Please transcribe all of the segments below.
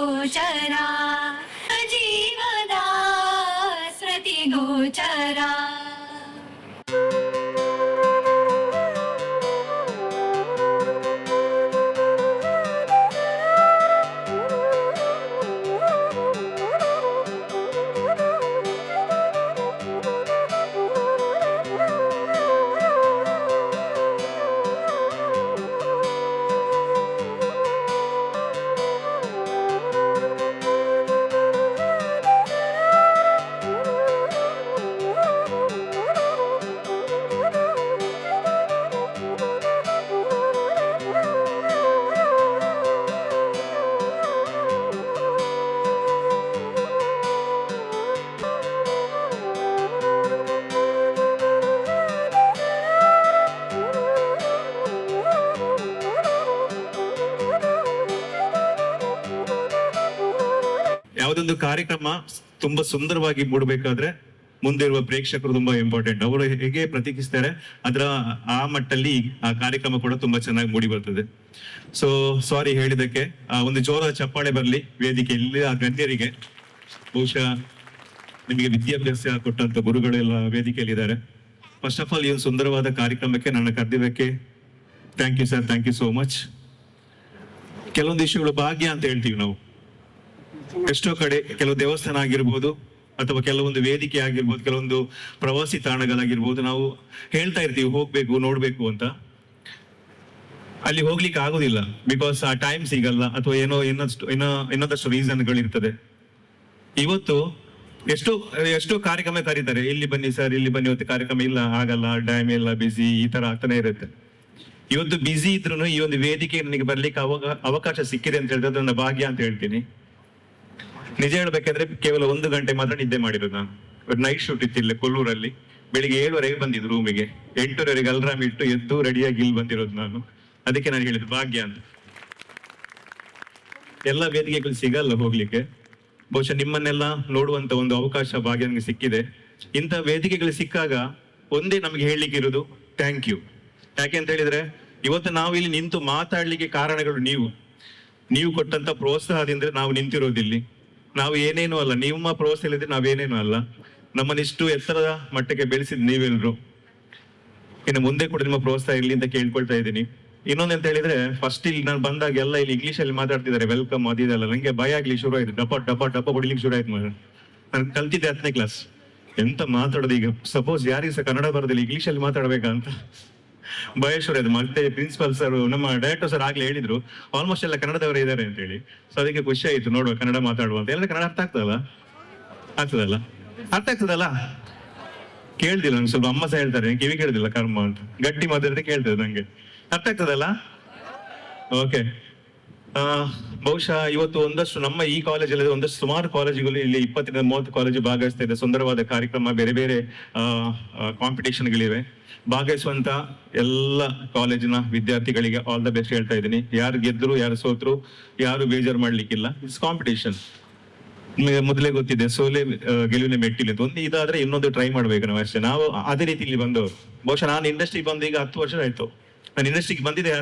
ಗೋಚರ ಜೀವದ ಸ್ಮೃತಿ ಗೋಚರ. ಯಾವುದೊಂದು ಕಾರ್ಯಕ್ರಮ ತುಂಬಾ ಸುಂದರವಾಗಿ ಮೂಡಬೇಕಾದ್ರೆ ಮುಂದೆ ಇರುವ ಪ್ರೇಕ್ಷಕರು ತುಂಬಾ ಇಂಪಾರ್ಟೆಂಟ್. ಅವರು ಹೇಗೆ ಪ್ರತಿಕ್ರಿಯಿಸ್ತಾರೆ ಅದರ ಆ ಮಟ್ಟಲ್ಲಿ ಆ ಕಾರ್ಯಕ್ರಮ ಕೂಡ ತುಂಬಾ ಚೆನ್ನಾಗಿ ಮೂಡಿ ಬರ್ತದೆ. ಸೊ ಸಾರಿ ಹೇಳಿದಕ್ಕೆ ಒಂದು ಜೋರಾದ ಚಪ್ಪಾಳೆ ಬರಲಿ ವೇದಿಕೆಯಲ್ಲಿ. ಆ ಗಣ್ಯರಿಗೆ ಬಹುಶಃ ನಿಮಗೆ ವಿದ್ಯಾಭ್ಯಾಸ ಕೊಟ್ಟಂತ ಗುರುಗಳೆಲ್ಲ ವೇದಿಕೆಯಲ್ಲಿ ಇದ್ದಾರೆ. ಫಸ್ಟ್ ಆಫ್ ಆಲ್ ಈ ಒಂದು ಸುಂದರವಾದ ಕಾರ್ಯಕ್ರಮಕ್ಕೆ ನನ್ನ ಕರೆದಿದ್ದಕ್ಕೆ thank you sir, thank you so much. ಕೆಲವೊಂದು ವಿಷಯಗಳು ಭಾಗ್ಯ ಅಂತ ಹೇಳ್ತೀವಿ ನಾವು. ಎಷ್ಟೋ ಕಡೆ ಕೆಲವು ದೇವಸ್ಥಾನ ಆಗಿರ್ಬೋದು ಅಥವಾ ಕೆಲವೊಂದು ವೇದಿಕೆ ಆಗಿರ್ಬೋದು, ಕೆಲವೊಂದು ಪ್ರವಾಸಿ ತಾಣಗಳಾಗಿರ್ಬೋದು, ನಾವು ಹೇಳ್ತಾ ಇರ್ತೀವಿ ಹೋಗ್ಬೇಕು ನೋಡ್ಬೇಕು ಅಂತ. ಅಲ್ಲಿ ಹೋಗ್ಲಿಕ್ಕೆ ಆಗುದಿಲ್ಲ, ಬಿಕಾಸ್ ಆ ಟೈಮ್ ಸಿಗಲ್ಲ ಅಥವಾ ಏನೋ ಇನ್ನೊಂದಷ್ಟು ರೀಸನ್ಗಳಿರ್ತದೆ. ಇವತ್ತು ಎಷ್ಟೋ ಕಾರ್ಯಕ್ರಮ ಕರೀತಾರೆ, ಇಲ್ಲಿ ಬನ್ನಿ ಸರ್, ಇಲ್ಲಿ ಬನ್ನಿ, ಇವತ್ತು ಕಾರ್ಯಕ್ರಮ ಇಲ್ಲ, ಆಗಲ್ಲ, ಟೈಮ್ ಇಲ್ಲ, ಬಿಸಿ, ಈ ತರ ಆಗ್ತಾನೆ ಇರುತ್ತೆ. ಇವತ್ತು ಬಿಸಿ ಇದ್ರು ಈ ಒಂದು ವೇದಿಕೆ ನನಗೆ ಬರ್ಲಿಕ್ಕೆ ಅವಕಾಶ ಸಿಕ್ಕಿದೆ ಅಂತ ಹೇಳಿದ್ರೆ ನನ್ನ ಭಾಗ್ಯ ಅಂತ ಹೇಳ್ತೀನಿ. ನಿಜ ಹೇಳ್ಬೇಕಂದ್ರೆ ಕೇವಲ 1 ಗಂಟೆ ಮಾತ್ರ ನಿದ್ದೆ ಮಾಡಿರೋದು ನಾನು. ನೈಟ್ ಶೂಟ್ ಇತ್ತಿಲ್ಲ ಕೊಲ್ಲೂರಲ್ಲಿ. ಬೆಳಿಗ್ಗೆ 7:30 ಬಂದಿದ್ದು ರೂಮಿಗೆ, 8:30 ಅಲ್ರಾಮ್ ಇಟ್ಟು ಎದ್ದು ರೆಡಿಯಾಗಿ ಇಲ್ಲಿ ಬಂದಿರೋದು ನಾನು. ಅದಕ್ಕೆ ನಾನು ಹೇಳಿದ್ದು ಭಾಗ್ಯ ಅಂತ. ಎಲ್ಲ ವೇದಿಕೆಗಳು ಸಿಗಲ್ಲ ಹೋಗ್ಲಿಕ್ಕೆ. ಬಹುಶಃ ನಿಮ್ಮನ್ನೆಲ್ಲ ನೋಡುವಂತ ಒಂದು ಅವಕಾಶ ಭಾಗ್ಯ ನನಗೆ ಸಿಕ್ಕಿದೆ. ಇಂಥ ವೇದಿಕೆಗಳು ಸಿಕ್ಕಾಗ ಒಂದೇ ನಮ್ಗೆ ಹೇಳಲಿಕ್ಕೆ ಇರೋದು ಥ್ಯಾಂಕ್ ಯು. ಯಾಕೆ ಅಂತ ಹೇಳಿದ್ರೆ ಇವತ್ತು ನಾವು ಇಲ್ಲಿ ನಿಂತು ಮಾತಾಡ್ಲಿಕ್ಕೆ ಕಾರಣಗಳು ನೀವು ಕೊಟ್ಟಂತ ಪ್ರೋತ್ಸಾಹದಿಂದ ನಾವು ನಿಂತಿರೋದಿಲ್ಲಿ. ನಾವು ಏನೇನು ಅಲ್ಲ, ನಿಮ್ಮ ಪ್ರೋತ್ಸಾಹ ಇಲ್ಲದೆ ನಾವೇನೇನು ಅಲ್ಲ. ನಮ್ಮನ್ನಿಷ್ಟು ಎತ್ತರದ ಮಟ್ಟಕ್ಕೆ ಬೆಳೆಸಿದ್ ನೀವೆಲ್ರು. ಇನ್ನು ಮುಂದೆ ಕೂಡ ನಿಮ್ಮ ಪ್ರೋತ್ಸಾಹ ಇರ್ಲಿ ಅಂತ ಕೇಳ್ಕೊಳ್ತಾ ಇದ್ದೀನಿ. ಇನ್ನೊಂದಂತ ಹೇಳಿದ್ರೆ ಫಸ್ಟ್ ಇಲ್ಲಿ ನಾನು ಬಂದಾಗ ಎಲ್ಲ ಇಲ್ಲಿ ಇಂಗ್ಲಿಷ್ ಅಲ್ಲಿ ಮಾತಾಡ್ತಿದ್ದಾರೆ, ವೆಲ್ಕಮ್ ಅದಿದೆಲ್ಲ. ನಂಗೆ ಭಯ ಆಗ್ಲಿ ಶುರು ಆಯ್ತು, ಡಪ್ಪ ಹೊಡಿಲಿಕ್ಕೆ ಶುರು ಆಯ್ತು. ನಾನು ಕಲ್ತಿದ್ದೆ 10ನೇ ಕ್ಲಾಸ್. ಎಂತ ಮಾತಾಡೋದು ಈಗ, ಸಪೋಸ್ ಯಾರಿಗೆ ಸಹ ಕನ್ನಡ ಬರೋದಿಲ್ಲ ಇಂಗ್ಲಿಷ್ ಅಲ್ಲಿ ಮಾತಾಡ್ಬೇಕಂತ ಭಯ ಶುರು ಆಯ್ತು. ಮತ್ತೆ ಪ್ರಿನ್ಸಿಪಲ್ ಸರ್, ನಮ್ಮ ಡೈರೆಕ್ಟರ್ ಸರ್ ಆಗ್ಲೇ ಹೇಳಿದ್ರು ಆಲ್ಮೋಸ್ಟ್ ಎಲ್ಲ ಕನ್ನಡದವರೇ ಇದ್ದಾರೆ ಅಂತ ಹೇಳಿ. ಸೊ ಅದಕ್ಕೆ ಖುಷಿ ಆಯ್ತು, ನೋಡುವ ಕನ್ನಡ ಮಾತಾಡುವ ಅಂತ. ಎಲ್ಲ ಕನ್ನಡ ಅರ್ಥ ಆಗ್ತದಲ್ಲ ಅರ್ಥ ಆಗ್ತದಲ್ಲ ಕೇಳ್ದಿಲ್ಲ ನಂಗೆ. ಸ್ವಲ್ಪ ಅಮ್ಮ ಸಹ ಹೇಳ್ತಾರೆ ಕಿವಿ ಕೇಳುದಿಲ್ಲ ಕರ್ಮ ಅಂತ, ಗಟ್ಟಿ ಮಾತಾಡಿದ್ರೆ ಕೇಳ್ತದೆ ನಂಗೆ. ಅರ್ಥ ಆಗ್ತದಲ್ಲ? ಓಕೆ. ಬಹುಶಃ ಇವತ್ತು ಒಂದಷ್ಟು ನಮ್ಮ ಈ ಕಾಲೇಜಲ್ಲಿ ಒಂದಷ್ಟು ಸುಮಾರು ಕಾಲೇಜುಗಳು ಇಲ್ಲಿ 20-30 ಕಾಲೇಜು ಭಾಗವಹಿಸ್ತಾ ಇದೆ. ಸುಂದರವಾದ ಕಾರ್ಯಕ್ರಮ, ಬೇರೆ ಬೇರೆ ಕಾಂಪಿಟೇಷನ್ಗಳಿವೆ. ಭಾಗವಹಿಸುವಂತ ಎಲ್ಲ ಕಾಲೇಜಿನ ವಿದ್ಯಾರ್ಥಿಗಳಿಗೆ ಆಲ್ ದ ಬೆಸ್ಟ್ ಹೇಳ್ತಾ ಇದ್ದೀನಿ. ಯಾರು ಗೆದ್ರು ಯಾರು ಸೋತ್ರು ಯಾರು ಬೇಜಾರು ಮಾಡ್ಲಿಕ್ಕಿಲ್ಲ. It's competition. ನಿಮಗೆ ಮೊದಲೇ ಗೊತ್ತಿದೆ, ಸೋಲೆ ಗೆಲುವಿನ ಮೆಟ್ಟಿಲು ಅಂತ. ಒಂದು ಇದಾದ್ರೆ ಇನ್ನೊಂದು ಟ್ರೈ ಮಾಡ್ಬೇಕು ನಾವು ಅಷ್ಟೇ. ನಾವು ಅದೇ ರೀತಿ ಇಲ್ಲಿ ಬಂದವರು. ಬಹುಶಃ ನಾನು ಇಂಡಸ್ಟ್ರಿಗೆ ಬಂದು ಈಗ 10 ವರ್ಷ ಆಯ್ತು. ನಾನು ಇಂಡಸ್ಟ್ರಿಗೆ ಬಂದಿದೆ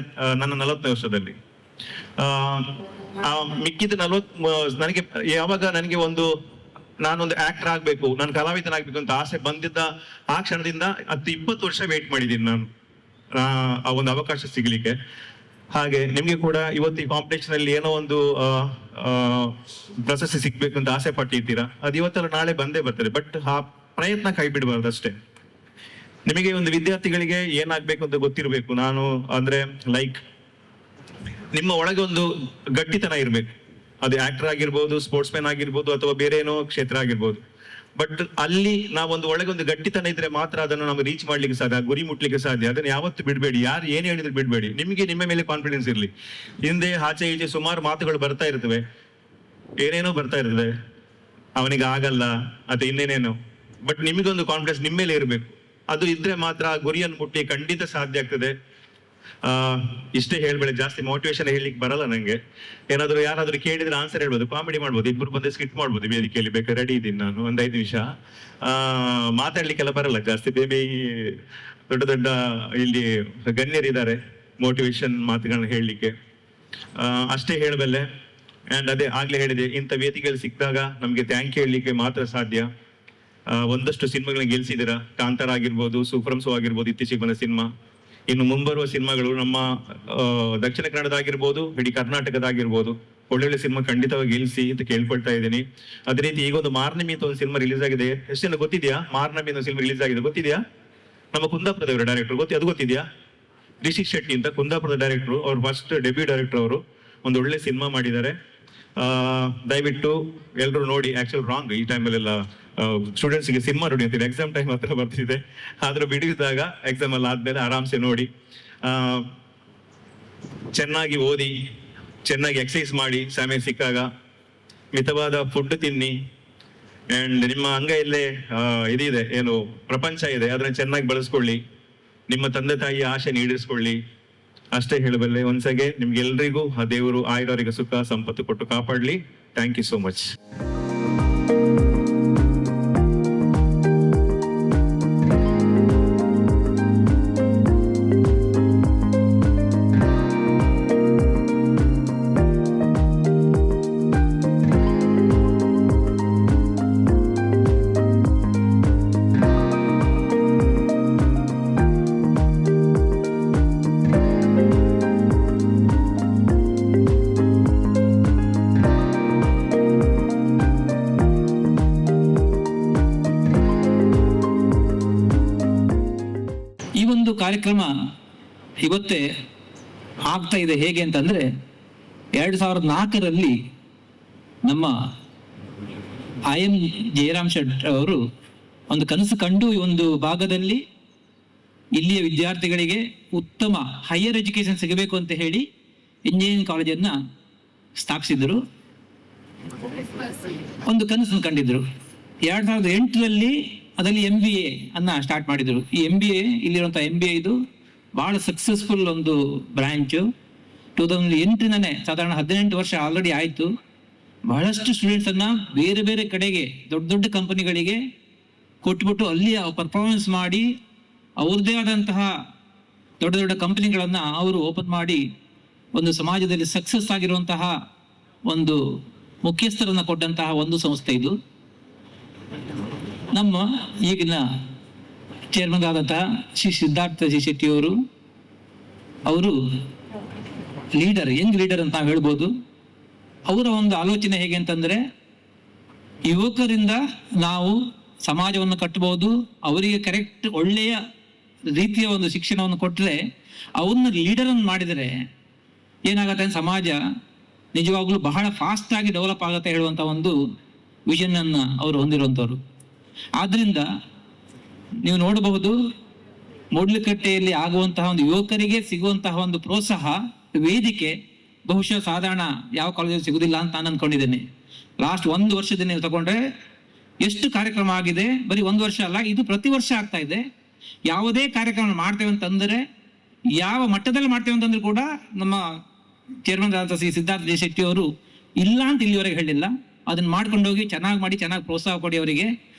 ನನ್ನ 40ನೇ ವರ್ಷದಲ್ಲಿ. ಮಿಕ್ಕಿದ 40 ನನಗೆ ಯಾವಾಗ ನನಗೆ ನಾನೊಂದು ಆಕ್ಟರ್ ಆಗ್ಬೇಕು, ನಾನು ಕಲಾವಿದನಾಗ್ಬೇಕು ಅಂತ ಆಸೆ ಬಂದಿದ್ದ ಆ ಕ್ಷಣದಿಂದ 10-20 ವರ್ಷ ವೇಟ್ ಮಾಡಿದ್ದೀನಿ ನಾನು ಆ ಒಂದು ಅವಕಾಶ ಸಿಗ್ಲಿಕ್ಕೆ. ಹಾಗೆ ನಿಮ್ಗೆ ಕೂಡ ಇವತ್ತು ಈ ಕಾಂಪಿಟೇಷನ್ ಅಲ್ಲಿ ಏನೋ ಒಂದು ಪ್ರಶಸ್ತಿ ಸಿಗ್ಬೇಕು ಅಂತ ಆಸೆ ಪಟ್ಟಿರ್ತೀರಾ. ಅದು ಇವತ್ತಲ್ಲ ನಾಳೆ ಬಂದೇ ಬರ್ತದೆ. ಬಟ್ ಆ ಪ್ರಯತ್ನ ಕೈ ಬಿಡಬಾರ್ದು ಅಷ್ಟೇ. ನಿಮಗೆ ಒಂದು ವಿದ್ಯಾರ್ಥಿಗಳಿಗೆ ಏನಾಗ್ಬೇಕು ಅಂತ ಗೊತ್ತಿರ್ಬೇಕು. ನಾನು ಅಂದ್ರೆ ಲೈಕ್ ನಿಮ್ಮ ಒಳಗೆ ಒಂದು ಗಟ್ಟಿತನ ಇರ್ಬೇಕು. ಅದು ಆಕ್ಟರ್ ಆಗಿರ್ಬೋದು, ಸ್ಪೋರ್ಟ್ಸ್ ಮ್ಯಾನ್ ಆಗಿರ್ಬೋದು, ಅಥವಾ ಬೇರೆ ಏನೋ ಕ್ಷೇತ್ರ ಆಗಿರ್ಬೋದು. ಬಟ್ ಅಲ್ಲಿ ನಾವೊಂದು ಒಳಗೆ ಒಂದು ಗಟ್ಟಿತನ ಇದ್ರೆ ಮಾತ್ರ ಅದನ್ನು ನಾವು ರೀಚ್ ಮಾಡ್ಲಿಕ್ಕೆ ಸಾಧ್ಯ, ಗುರಿ ಮುಟ್ಲಿಕ್ಕೆ ಸಾಧ್ಯ. ಅದನ್ನು ಯಾವತ್ತು ಬಿಡಬೇಡಿ, ಯಾರು ಏನ್ ಹೇಳಿದ್ರು ಬಿಡಬೇಡಿ. ನಿಮಗೆ ನಿಮ್ಮ ಮೇಲೆ ಕಾನ್ಫಿಡೆನ್ಸ್ ಇರ್ಲಿ. ಹಿಂದೆ ಆಚೆ ಈಚೆ ಸುಮಾರು ಮಾತುಗಳು ಬರ್ತಾ ಇರ್ತವೆ, ಏನೇನೋ ಬರ್ತಾ ಇರ್ತದೆ, ಅವನಿಗೆ ಆಗಲ್ಲ ಅಥವಾ ಇನ್ನೇನೇನೋ. ಬಟ್ ನಿಮಗೊಂದು ಕಾನ್ಫಿಡೆನ್ಸ್ ನಿಮ್ಮ ಮೇಲೆ ಇರಬೇಕು. ಅದು ಇದ್ರೆ ಮಾತ್ರ ಆ ಗುರಿಯನ್ನು ಮುಟ್ಟಿ ಖಂಡಿತ ಸಾಧ್ಯ ಆಗ್ತದೆ. ಇಷ್ಟೇ ಹೇಳ್ಬೇಡಿ, ಜಾಸ್ತಿ ಮೋಟಿವೇಶನ್ ಹೇಳಲಿಕ್ಕೆ ಬರಲ್ಲ ನಂಗೆ. ಏನಾದ್ರು ಯಾರಾದ್ರೂ ಕೇಳಿದ್ರೆ ಆನ್ಸರ್ ಹೇಳ್ಬೋದು, ಕಾಮಿಡಿ ಮಾಡ್ಬೋದು, ಇಬ್ಬರು ಬಂದು ಸ್ಕಿಟ್ ಮಾಡ್ಬೋದು ವೇದಿಕೆಯಲ್ಲಿ. ಬೇಕಾದ್ರೆ ರೆಡಿ ಇದ್ದೀನಿ ನಾನು ಒಂದು 5 ನಿಮಿಷ. ಮಾತಾಡ್ಲಿಕ್ಕೆಲ್ಲ ಬರಲ್ಲ ಜಾಸ್ತಿ. ಬೇಬಿ ದೊಡ್ಡ ದೊಡ್ಡ ಇಲ್ಲಿ ಗಣ್ಯರಿದ್ದಾರೆ ಮೋಟಿವೇಶನ್ ಮಾತುಗಳನ್ನ ಹೇಳಲಿಕ್ಕೆ. ಅಷ್ಟೇ ಹೇಳಬಲ್ಲೆ. ಅಂಡ್ ಅದೇ ಆಗ್ಲೇ ಹೇಳಿದೆ, ಇಂಥ ವೇದಿಕೆಗಳು ಸಿಕ್ಕಿದಾಗ ನಮ್ಗೆ ಥ್ಯಾಂಕ್ ಹೇಳಲಿಕ್ಕೆ ಮಾತ್ರ ಸಾಧ್ಯ. ಒಂದಷ್ಟು ಸಿನಿಮಾಗಳನ್ನ ಗೆಲ್ಸಿದ್ದೀರಾ, ಕಾಂತಾರ ಆಗಿರ್ಬೋದು, ಸೂಪರಂಸು ಆಗಿರ್ಬೋದು, ಇತ್ತೀಚೆಗೆ ಬಂದ ಸಿನಿಮಾ. ಇನ್ನು ಮುಂಬರುವ ಸಿನಿಮಾಗಳು ನಮ್ಮ ದಕ್ಷಿಣ ಕನ್ನಡದಾಗಿರ್ಬೋದು, ಇಡೀ ಕರ್ನಾಟಕದಾಗಿರ್ಬೋದು ಒಳ್ಳೊಳ್ಳೆ ಸಿನಿಮಾ ಖಂಡಿತವಾಗಿ ಗೆಲ್ಸಿ ಅಂತ ಕೇಳ್ಕೊಳ್ತಾ ಇದ್ದೀನಿ. ಅದೇ ರೀತಿ ಈಗ ಒಂದು ಮಾರ್ನಮಿ ಅಂತ ಒಂದು ಸಿನಿಮಾ ರಿಲೀಸ್ ಆಗಿದೆ. ಎಷ್ಟು ಜನ ಗೊತ್ತಿದ್ಯಾ? ಮಾರ್ನಮಿ ಅನ್ನೋ ಸಿನಿಮಾ ರಿಲೀಸ್ ಆಗಿದೆ, ಗೊತ್ತಿದ್ಯಾ? ನಮ್ಮ ಕುಂದಾಪುರದವರ ಡೈರೆಕ್ಟರ್ ಅದು ಗೊತ್ತಿದ್ಯಾ? ರಿಷಿ ಶೆಟ್ಟಿ ಅಂತ ಕುಂದಾಪುರದ ಡೈರೆಕ್ಟರ್, ಅವ್ರು ಫಸ್ಟ್ ಡೆಬ್ಯೂ ಡೈರೆಕ್ಟರ್. ಅವರು ಒಂದು ಒಳ್ಳೆ ಸಿನಿಮಾ ಮಾಡಿದ್ದಾರೆ. ದಯವಿಟ್ಟು ಎಲ್ಲರೂ ನೋಡಿ. ಆಕ್ಚುಲ್ ರಾಂಗ್ ಈ ಟೈಮಲ್ಲೆಲ್ಲ ಸ್ಟೂಡೆಂಟ್ಸ್ಗೆ ಸಿನಿಮಾ ನೋಡಿ ಅಂತೀವಿ, ಎಕ್ಸಾಮ್ ಟೈಮ್ ಹತ್ರ ಬರ್ತಿದೆ. ಆದ್ರೆ ಬಿಡಿಸಿದಾಗ ಎಕ್ಸಾಮ್ ಎಲ್ಲ ಆದ್ಮೇಲೆ ಆರಾಮ್ಸೆ ನೋಡಿ. ಚೆನ್ನಾಗಿ ಓದಿ, ಚೆನ್ನಾಗಿ ಎಕ್ಸಸೈಸ್ ಮಾಡಿ, ಸಮಯ ಸಿಕ್ಕಾಗ ಮಿತವಾದ ಫುಡ್ ತಿನ್ನಿ. ಅಂಡ್ ನಿಮ್ಮ ಅಂಗೈಯಲ್ಲೇ ಇದಿದೆ, ಏನು ಪ್ರಪಂಚ ಇದೆ, ಅದನ್ನ ಚೆನ್ನಾಗಿ ಬಳಸ್ಕೊಳ್ಳಿ. ನಿಮ್ಮ ತಂದೆ ತಾಯಿಯ ಆಸೆ ಈಡೇರಿಸ್ಕೊಳ್ಳಿ. ಅಷ್ಟೇ ಹೇಳಬಲ್ಲೆ. ಒಂದ್ಸಗೆ ನಿಮ್ಗೆಲ್ರಿಗೂ ಆ ದೇವರು ಆಯುರಾರೋಗ್ಯ ಸುಖ ಸಂಪತ್ತು ಕೊಟ್ಟು ಕಾಪಾಡಲಿ. Thank you so much. ಈ ಒಂದು ಕಾರ್ಯಕ್ರಮ ಇವತ್ತೇ ಆಗ್ತಾ ಇದೆ. ಹೇಗೆ ಅಂತಂದ್ರೆ 2004ರಲ್ಲಿ ನಮ್ಮ IM ಜಯರಾಮ್ ಶೆಟ್ ಅವರು ಒಂದು ಕನಸು ಕಂಡು ಈ ಒಂದು ಭಾಗದಲ್ಲಿ ಇಲ್ಲಿಯ ವಿದ್ಯಾರ್ಥಿಗಳಿಗೆ ಉತ್ತಮ ಹೈಯರ್ ಎಜುಕೇಶನ್ ಸಿಗಬೇಕು ಅಂತ ಹೇಳಿ ಇಂಜಿನಿಯರಿಂಗ್ ಕಾಲೇಜನ್ನ ಸ್ಥಾಪಿಸಿದ್ರು. ಒಂದು ಕನಸನ್ನು ಕಂಡಿದ್ರು. 2008ರಲ್ಲಿ ಅದರಲ್ಲಿ MBA ಅನ್ನ ಸ್ಟಾರ್ಟ್ ಮಾಡಿದ್ರು. ಈ MBA ಇಲ್ಲಿರುವಂತಹ MBA ಇದು ಬಹಳ ಸಕ್ಸಸ್ಫುಲ್ ಒಂದು ಬ್ರಾಂಚು. 2008ನೇ ಸಾಧಾರಣ 18 ವರ್ಷ ಆಲ್ರೆಡಿ ಆಯಿತು. ಬಹಳಷ್ಟು ಸ್ಟೂಡೆಂಟ್ಸ್ ಅನ್ನ ಬೇರೆ ಬೇರೆ ಕಡೆಗೆ ದೊಡ್ಡ ದೊಡ್ಡ ಕಂಪನಿಗಳಿಗೆ ಕೊಟ್ಬಿಟ್ಟು ಅಲ್ಲಿ ಪರ್ಫಾರ್ಮೆನ್ಸ್ ಮಾಡಿ ಅವ್ರದ್ದೇ ಆದಂತಹ ದೊಡ್ಡ ದೊಡ್ಡ ಕಂಪನಿಗಳನ್ನ ಅವರು ಓಪನ್ ಮಾಡಿ ಒಂದು ಸಮಾಜದಲ್ಲಿ ಸಕ್ಸಸ್ ಆಗಿರುವಂತಹ ಒಂದು ಮುಖ್ಯಸ್ಥರನ್ನ ಕೊಟ್ಟಂತಹ ಒಂದು ಸಂಸ್ಥೆ ಇದು. ನಮ್ಮ ಈಗಿನ ಚೇರ್ಮನ್ ಆದಂತಹ ಶ್ರೀ ಸಿದ್ಧಾರ್ಥ ಜಿ ಶೆಟ್ಟಿ ಅವರು ಲೀಡರ್, ಯಂಗ್ ಲೀಡರ್ ಅಂತ ನಾವು ಹೇಳ್ಬೋದು. ಅವರ ಒಂದು ಆಲೋಚನೆ ಹೇಗೆ ಅಂತಂದ್ರೆ, ಯುವಕರಿಂದ ನಾವು ಸಮಾಜವನ್ನು ಕಟ್ಟಬಹುದು. ಅವರಿಗೆ ಕರೆಕ್ಟ್ ಒಳ್ಳೆಯ ರೀತಿಯ ಒಂದು ಶಿಕ್ಷಣವನ್ನು ಕೊಟ್ಟರೆ, ಅವನ್ನ ಲೀಡರ್ ಅನ್ನು ಮಾಡಿದರೆ ಏನಾಗತ್ತೆ, ಸಮಾಜ ನಿಜವಾಗ್ಲೂ ಬಹಳ ಫಾಸ್ಟ್ ಆಗಿ ಡೆವಲಪ್ ಆಗುತ್ತೆ ಹೇಳುವಂತ ಒಂದು ವಿಷನ್ ಅನ್ನ ಅವರು ಹೊಂದಿರುವಂತವ್ರು. ಆದ್ರಿಂದ ನೀವು ನೋಡಬಹುದು, ಮೂಡ್ಲಕಟ್ಟೆಯಲ್ಲಿ ಆಗುವಂತಹ ಒಂದು ಯುವಕರಿಗೆ ಸಿಗುವಂತಹ ಒಂದು ಪ್ರೋತ್ಸಾಹ ವೇದಿಕೆ ಬಹುಶಃ ಸಾಧಾರಣ ಯಾವ ಕಾಲೇಜಲ್ಲಿ ಸಿಗುದಿಲ್ಲ ಅಂತ ನಾನು ಅನ್ಕೊಂಡಿದ್ದೇನೆ. ಲಾಸ್ಟ್ 1 ವರ್ಷದಿಂದ ನೀವು ತಗೊಂಡ್ರೆ ಎಷ್ಟು ಕಾರ್ಯಕ್ರಮ ಆಗಿದೆ. ಬರೀ 1 ವರ್ಷ ಅಲ್ಲ, ಇದು ಪ್ರತಿ ವರ್ಷ ಆಗ್ತಾ ಇದೆ. ಯಾವುದೇ ಕಾರ್ಯಕ್ರಮ ಮಾಡ್ತೇವೆ ಅಂತಂದ್ರೆ, ಯಾವ ಮಟ್ಟದಲ್ಲಿ ಮಾಡ್ತೇವೆ ಅಂತಂದ್ರೆ ಕೂಡ ನಮ್ಮ ಚೇರ್ಮನ್ ಆದ ಶ್ರೀ ಸಿದ್ಧಾರ್ಥ ಜಿ ಶೆಟ್ಟಿ ಅವರು ಇಲ್ಲ ಅಂತ ಇಲ್ಲಿವರೆಗೆ ಹೇಳಿಲ್ಲ. ಅದನ್ನ ಮಾಡ್ಕೊಂಡೋಗಿ ಚೆನ್ನಾಗಿ ಮಾಡಿ, ಚೆನ್ನಾಗಿ ಪ್ರೋತ್ಸಾಹ ಕೊಡಿ. ಅವರಿಗೆ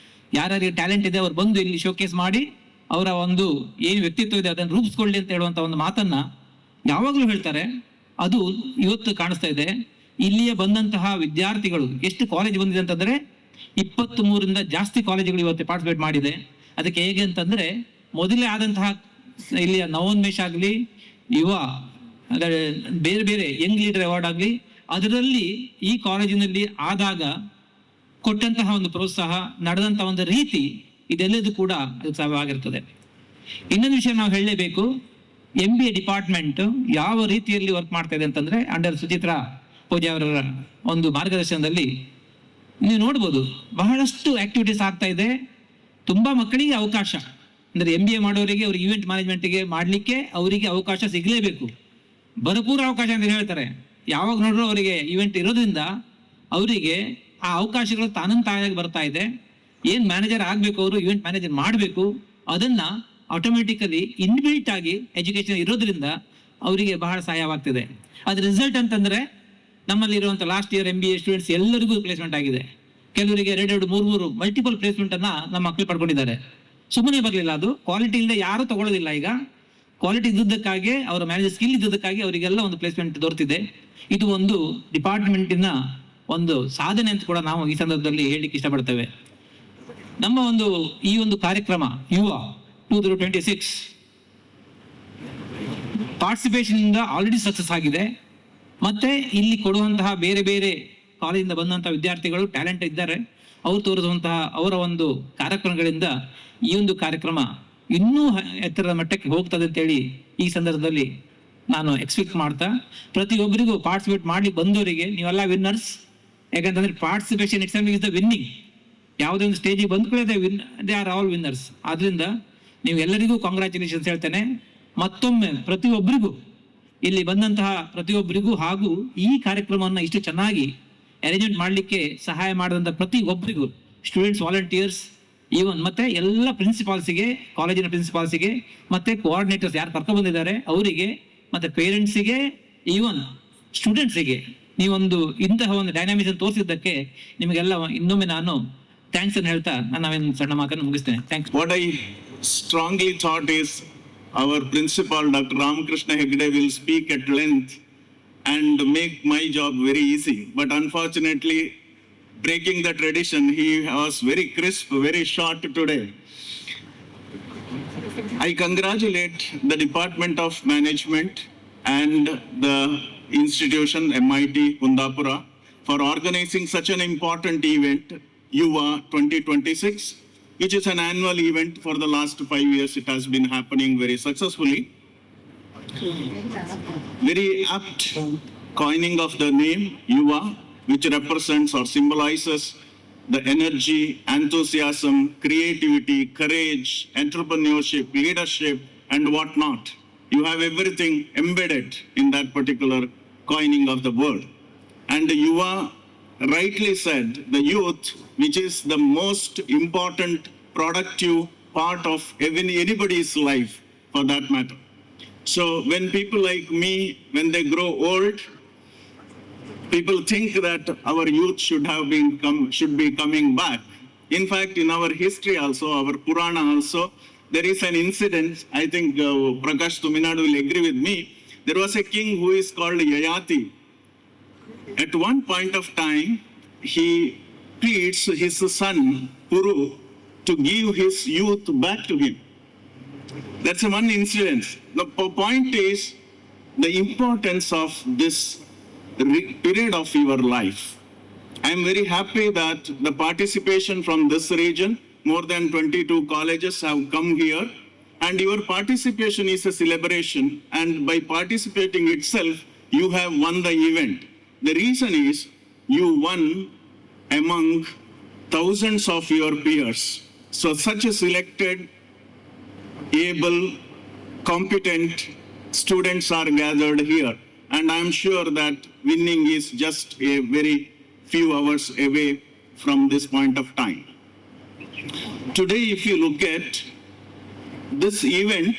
ಯಾರ್ಯಾರಿಗೆ ಟ್ಯಾಲೆಂಟ್ ಇದೆ ಅವ್ರು ಬಂದು ಇಲ್ಲಿ ಶೋಕೇಸ್ ಮಾಡಿ ಅವರ ಒಂದು ಏನು ವ್ಯಕ್ತಿತ್ವ ಇದೆ ಅದನ್ನು ರೂಪಿಸ್ಕೊಳ್ಳಿ ಅಂತ ಹೇಳುವಂತ ಒಂದು ಮಾತನ್ನ ಯಾವಾಗಲೂ ಹೇಳ್ತಾರೆ. ಅದು ಇವತ್ತು ಕಾಣಿಸ್ತಾ ಇದೆ. ಇಲ್ಲಿಯೇ ಬಂದಂತಹ ವಿದ್ಯಾರ್ಥಿಗಳು ಎಷ್ಟು ಕಾಲೇಜ್ ಬಂದಿದೆ ಅಂತಂದ್ರೆ 23ರಿಂದ ಜಾಸ್ತಿ ಕಾಲೇಜುಗಳು ಇವತ್ತು ಪಾರ್ಟಿಸಿಪೇಟ್ ಮಾಡಿದೆ. ಅದಕ್ಕೆ ಹೇಗೆ ಅಂತಂದ್ರೆ, ಮೊದಲೇ ಆದಂತಹ ಇಲ್ಲಿಯ ನವೋನ್ಮೇಷ ಆಗಲಿ, ಯುವ ಬೇರೆ ಬೇರೆ ಯಂಗ್ ಲೀಡರ್ ಅವಾರ್ಡ್ ಆಗಲಿ, ಅದರಲ್ಲಿ ಈ ಕಾಲೇಜಿನಲ್ಲಿ ಆದಾಗ ಕೊಟ್ಟಂತಹ ಒಂದು ಪ್ರೋತ್ಸಾಹ, ನಡೆದಂತಹ ಒಂದು ರೀತಿ, ಇದೆಲ್ಲದೂ ಕೂಡ ಸಹವಾಗಿರ್ತದೆ. ಇನ್ನೊಂದು ವಿಷಯ ನಾವು ಹೇಳಲೇಬೇಕು. MBA ಡಿಪಾರ್ಟ್ಮೆಂಟ್ ಯಾವ ರೀತಿಯಲ್ಲಿ ವರ್ಕ್ ಮಾಡ್ತಾ ಇದೆ ಅಂತಂದ್ರೆ, ಅಂಡರ್ ಸುಚಿತ್ರಾ ಪೂಜಾ ಅವರ ಒಂದು ಮಾರ್ಗದರ್ಶನದಲ್ಲಿ ನೀವು ನೋಡ್ಬೋದು ಬಹಳಷ್ಟು ಆಕ್ಟಿವಿಟೀಸ್ ಆಗ್ತಾ ಇದೆ. ತುಂಬಾ ಮಕ್ಕಳಿಗೆ ಅವಕಾಶ ಅಂದ್ರೆ MBA ಮಾಡೋರಿಗೆ, ಅವ್ರಿಗೆ ಇವೆಂಟ್ ಮ್ಯಾನೇಜ್ಮೆಂಟ್ಗೆ ಮಾಡ್ಲಿಕ್ಕೆ ಅವರಿಗೆ ಅವಕಾಶ ಸಿಗಲೇಬೇಕು. ಭರಪೂರ ಅವಕಾಶ ಅಂತ ಹೇಳ್ತಾರೆ. ಯಾವಾಗ ನೋಡ್ರು ಅವರಿಗೆ ಇವೆಂಟ್ ಇರೋದ್ರಿಂದ ಅವರಿಗೆ ಆ ಅವಕಾಶಗಳು ತಾನಾಗಿ ಬರ್ತಾ ಇದೆ. ಏನ್ ಮ್ಯಾನೇಜರ್ ಆಗ್ಬೇಕು, ಅವರು ಇವೆಂಟ್ ಮ್ಯಾನೇಜರ್ ಮಾಡಬೇಕು. ಅದನ್ನ ಆಟೋಮೆಟಿಕಲಿ ಇನ್ಬಿಲ್ಟ್ ಆಗಿ ಎಜುಕೇಶನ್ ಇರೋದ್ರಿಂದ ಅವರಿಗೆ ಬಹಳ ಸಹಾಯವಾಗ್ತಿದೆ. ಅದ್ರ ರಿಸಲ್ಟ್ ಅಂತಂದ್ರೆ, ನಮ್ಮಲ್ಲಿ ಇರುವಂತ ಲಾಸ್ಟ್ ಇಯರ್ MBA ಸ್ಟೂಡೆಂಟ್ಸ್ ಎಲ್ಲರಿಗೂ ಪ್ಲೇಸ್ಮೆಂಟ್ ಆಗಿದೆ. ಕೆಲವರಿಗೆ 2 3 ಮಲ್ಟಿಪಲ್ ಪ್ಲೇಸ್ಮೆಂಟ್ ಅನ್ನ ನಮ್ಮ ಮಕ್ಕಳು ಪಡ್ಕೊಂಡಿದ್ದಾರೆ. ಸುಮ್ಮನೆ ಬರಲಿಲ್ಲ, ಅದು ಕ್ವಾಲಿಟಿ ಇಲ್ಲದೆ ಯಾರು ತಗೊಳ್ಳೋದಿಲ್ಲ. ಈಗ ಕ್ವಾಲಿಟಿ ಇದ್ದದ್ದಕ್ಕಾಗಿ ಅವರ ಮ್ಯಾನೇಜರ್ ಸ್ಕಿಲ್ ಇದ್ದದಕ್ಕಾಗಿ ಅವರಿಗೆಲ್ಲ ಒಂದು ಪ್ಲೇಸ್ಮೆಂಟ್ ದೊರೆತಿದೆ. ಇದು ಒಂದು ಡಿಪಾರ್ಟ್ಮೆಂಟಿನ ಒಂದು ಸಾಧನೆ ಅಂತ ಕೂಡ ನಾವು ಈ ಸಂದರ್ಭದಲ್ಲಿ ಹೇಳಲಿಕ್ಕೆ ಇಷ್ಟಪಡ್ತೇವೆ. ನಮ್ಮ ಈ ಒಂದು ಕಾರ್ಯಕ್ರಮ ಯುವ 2026 ಪಾರ್ಟಿಸಿಪೇಷನ್ ಇಂದ ಆಲ್ರೆಡಿ ಸಕ್ಸಸ್ ಆಗಿದೆ. ಮತ್ತೆ ಇಲ್ಲಿ ಕೊಡುವಂತಹ ಬೇರೆ ಬೇರೆ ಕಾಲೇಜಿಂದ ಬಂದಂತಹ ವಿದ್ಯಾರ್ಥಿಗಳು ಟ್ಯಾಲೆಂಟ್ ಇದ್ದಾರೆ. ಅವರು ತೋರಿಸುವಂತಹ ಅವರ ಒಂದು ಕಾರ್ಯಕ್ರಮಗಳಿಂದ ಈ ಒಂದು ಕಾರ್ಯಕ್ರಮ ಇನ್ನೂ ಎತ್ತರದ ಮಟ್ಟಕ್ಕೆ ಹೋಗ್ತದೆ ಅಂತೇಳಿ ಈ ಸಂದರ್ಭದಲ್ಲಿ ನಾನು ಎಕ್ಸ್ಪೆಕ್ಟ್ ಮಾಡ್ತಾ, ಪ್ರತಿಯೊಬ್ಬರಿಗೂ ಪಾರ್ಟಿಸಿಪೇಟ್ ಮಾಡಿ ಬಂದವರಿಗೆ ನೀವೆಲ್ಲ ವಿನ್ನರ್ಸ್. ಯಾಕಂತಂದ್ರೆ participation it's is the winning. ಯಾವುದೇ ಒಂದು ಸ್ಟೇಜಿಗೆ ಬಂದ್ಕೊಳ್ಳೋದೇ ದೇ ಆರ್ ಆಲ್ ವಿನ್ನರ್ಸ್. ಆದ್ರಿಂದ ನೀವು ಎಲ್ಲರಿಗೂ ಕಾಂಗ್ರ್ಯಾಚುಲೇಷನ್ಸ್ ಹೇಳ್ತೇನೆ. ಮತ್ತೊಮ್ಮೆ ಪ್ರತಿಯೊಬ್ಬರಿಗೂ ಇಲ್ಲಿ ಬಂದಂತಹ ಪ್ರತಿಯೊಬ್ಬರಿಗೂ ಹಾಗೂ ಈ ಕಾರ್ಯಕ್ರಮವನ್ನು ಇಷ್ಟು ಚೆನ್ನಾಗಿ ಅರೇಂಜ್ಮೆಂಟ್ ಮಾಡಲಿಕ್ಕೆ ಸಹಾಯ ಮಾಡಿದಂಥ ಪ್ರತಿಯೊಬ್ಬರಿಗೂ, ಸ್ಟೂಡೆಂಟ್ಸ್, ವಾಲಂಟಿಯರ್ಸ್, ಈವನ್ ಮತ್ತೆ ಎಲ್ಲ ಪ್ರಿನ್ಸಿಪಾಲ್ಸಿಗೆ, ಕಾಲೇಜಿನ ಪ್ರಿನ್ಸಿಪಾಲ್ಸಿಗೆ, ಮತ್ತೆ ಕೋಆರ್ಡಿನೇಟರ್ಸ್ ಯಾರು ಕರ್ಕೊಂಡು ಬಂದಿದ್ದಾರೆ ಅವರಿಗೆ, ಮತ್ತೆ ಪೇರೆಂಟ್ಸಿಗೆ, ಈವನ್ ಸ್ಟೂಡೆಂಟ್ಸಿಗೆ ನೀವೊಂದು ಇಂತಹ ಒಂದು ಡೈನಾಮಿಕ್ಸ್ ತೋರಿಸಿದ್ದಕ್ಕೆ ನಿಮಗೆಲ್ಲ ಇನ್ನೊಮ್ಮೆ ನಾನು ಥ್ಯಾಂಕ್ಸ್ ಅನ್ನು ಹೇಳ್ತಾ ನನ್ನ ಸಣ್ಣ ಮಾತನ್ನು ಮುಗಿಸ್ತೇನೆ. Thanks. What I strongly thought is our principal, Dr. Ramakrishna Hegde, will speak at length and make my job very easy. But unfortunately, breaking the tradition, he was very crisp, very short today. I congratulate the Department of Management and the institution MIT Kundapura for organizing such an important event, Yuva 2026, which is an annual event. For the last 5 years it has been happening very successfully. Very apt coining of the name Yuva, which represents or symbolizes the energy, enthusiasm, creativity, courage, entrepreneurship, leadership, and whatnot. You have everything embedded in that particular coining of the word. And Yuva rightly said, the youth, which is the most important productive part of anybody's life for that matter. So when people like me, when they grow old, people think that our youth should be coming back. In fact, in our history also, our Purana also, there is an incident. I think Prakash Tuminadu will agree with me. There was a king who is called Yayati. At one point of time, he pleads his son Puru to give his youth back to him. That's one incident. The point is the importance of this period of your life. I am very happy that the participation from this region, more than 22 colleges have come here, and your participation is a celebration, and by participating itself, you have won the event. The reason is you won among thousands of your peers. So such a selected, able, competent students are gathered here, and I am sure that winning is just a very few hours away from this point of time. Today, if you look at this event,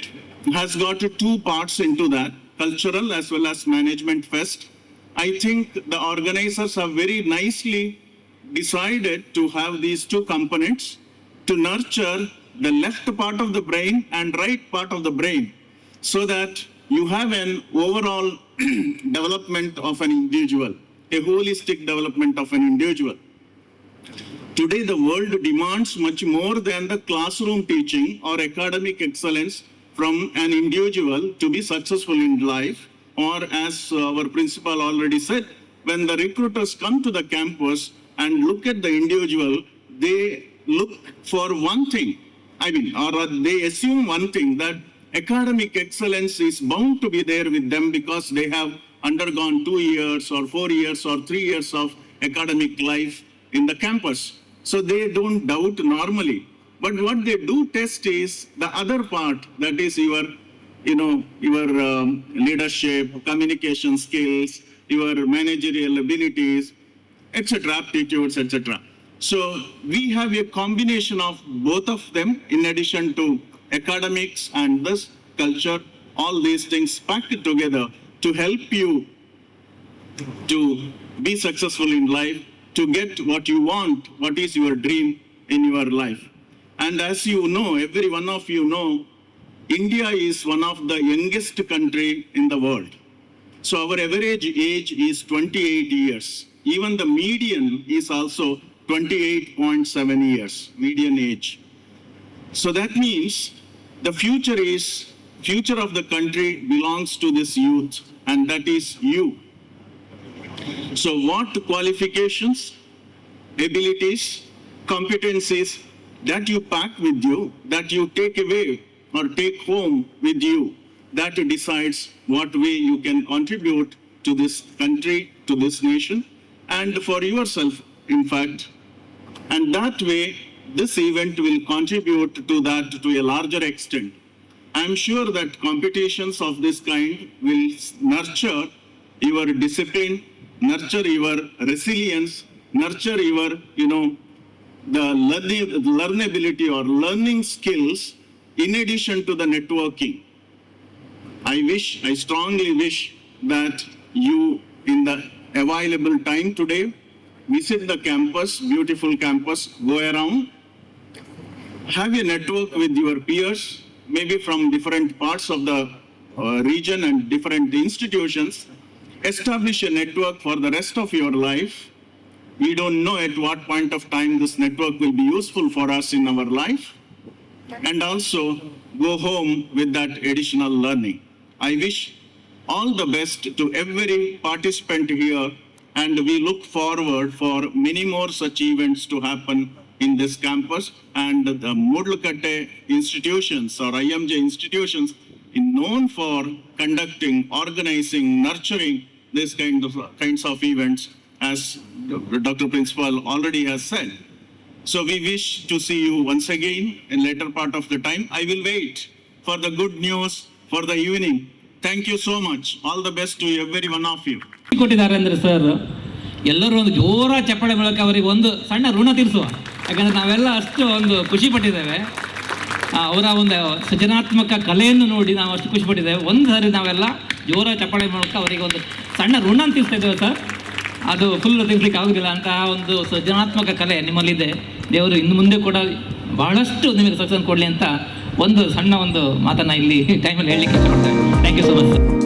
has got two parts into that, cultural as well as management fest. I think the organizers have very nicely decided to have these two components to nurture the left part of the brain and right part of the brain, so that you have an overall development of an individual, a holistic development of an individual. Today, the world demands much more than the classroom teaching or academic excellence from an individual to be successful in life. Or as our principal already said, when the recruiters come to the campus and look at the individual, they look for one thing. Or they assume one thing, that academic excellence is bound to be there with them because they have undergone 2 years or 4 years or 3 years of academic life in the campus. So they don't doubt normally. But what they do test is the other part, that is your leadership, communication skills, your managerial abilities, etc., aptitudes, etc. So we have a combination of both of them in addition to academics and this culture, all these things packed together to help you to be successful in life, to get what you want, what is your dream in your life. And as you know, every one of you know, India is one of the youngest country in the world. So our average age is 28 years. Even the median is also 28.7 years, median age. So that means the future of the country belongs to this youth, and that is you. So what qualifications, abilities, competencies that you pack with you, that you take away or take home with you, that decides what way you can contribute to this country, to this nation, and for yourself, in fact. And that way, this event will contribute to that to a larger extent. I'm sure that competitions of this kind will nurture your discipline, nurture your resilience, nurture your, the learnability or learning skills in addition to the networking. I strongly wish that you, in the available time today, visit the campus, beautiful campus, go around, have a network with your peers, maybe from different parts of the region and different institutions, establish a network for the rest of your life. We don't know at what point of time this network will be useful for us in our life, and also go home with that additional learning. I wish all the best to every participant here, and we look forward for many more such events to happen in this campus, and the Mudlukatte institutions or IMJ institutions is known for conducting, organizing, nurturing these kinds of events, as Dr. Principal already has said. So we wish to see you once again in later part of the time. I will wait for the good news for the evening. Thank you so much. All the best to every one of you. ಕೊಟ್ಟಿದ್ದಾರೆ ಅಂದರೆ sir, ಎಲ್ಲರೂ ಒಂದು ಜೋರ ಚಪ್ಪಾಳೆ ಮೂಲಕ ಅವರಿಗೆ ಒಂದು ಸಣ್ಣ ಋಣ ತೀರಿಸುವ. ಯಾಕಂದರೆ ನಾವೆಲ್ಲ ಅಷ್ಟು ಒಂದು ಖುಷಿ ಪಟ್ಟಿದ್ದೇವೆ, ಅವರ ಒಂದು ಸೃಜನಾತ್ಮಕ ಕಲೆಯನ್ನು ನೋಡಿ ನಾವು ಅಷ್ಟು ಖುಷಿ ಪಟ್ಟಿದ್ದೇವೆ. ಒಂದು ಸಾರಿ ನಾವೆಲ್ಲ ಜೋರ ಚಪ್ಪಾಳೆ ಮೂಲಕ ಅವರಿಗೆ ಒಂದು ಸಣ್ಣ ಋಣ ತೀರಿಸ್ತಾ ಇದ್ದೇವೆ ಸರ್. ಅದು ಫುಲ್ ತೀರ್ಸ್ಲಿಕ್ಕೆ ಆಗೋದಿಲ್ಲ. ಅಂತಹ ಒಂದು ಸೃಜನಾತ್ಮಕ ಕಲೆ ನಿಮ್ಮಲ್ಲಿದೆ. ದೇವರು ಇನ್ನು ಮುಂದೆ ಕೂಡ ಬಹಳಷ್ಟು ನಿಮಗೆ ಸಕ್ಸಸ್ ಕೊಡಲಿ ಅಂತ ಒಂದು ಸಣ್ಣ ಒಂದು ಮಾತನ್ನು ಇಲ್ಲಿ ಟೈಮಲ್ಲಿ ಹೇಳಲಿಕ್ಕೆ ಇಷ್ಟಪಡ್ತೇವೆ. Thank you so much sir.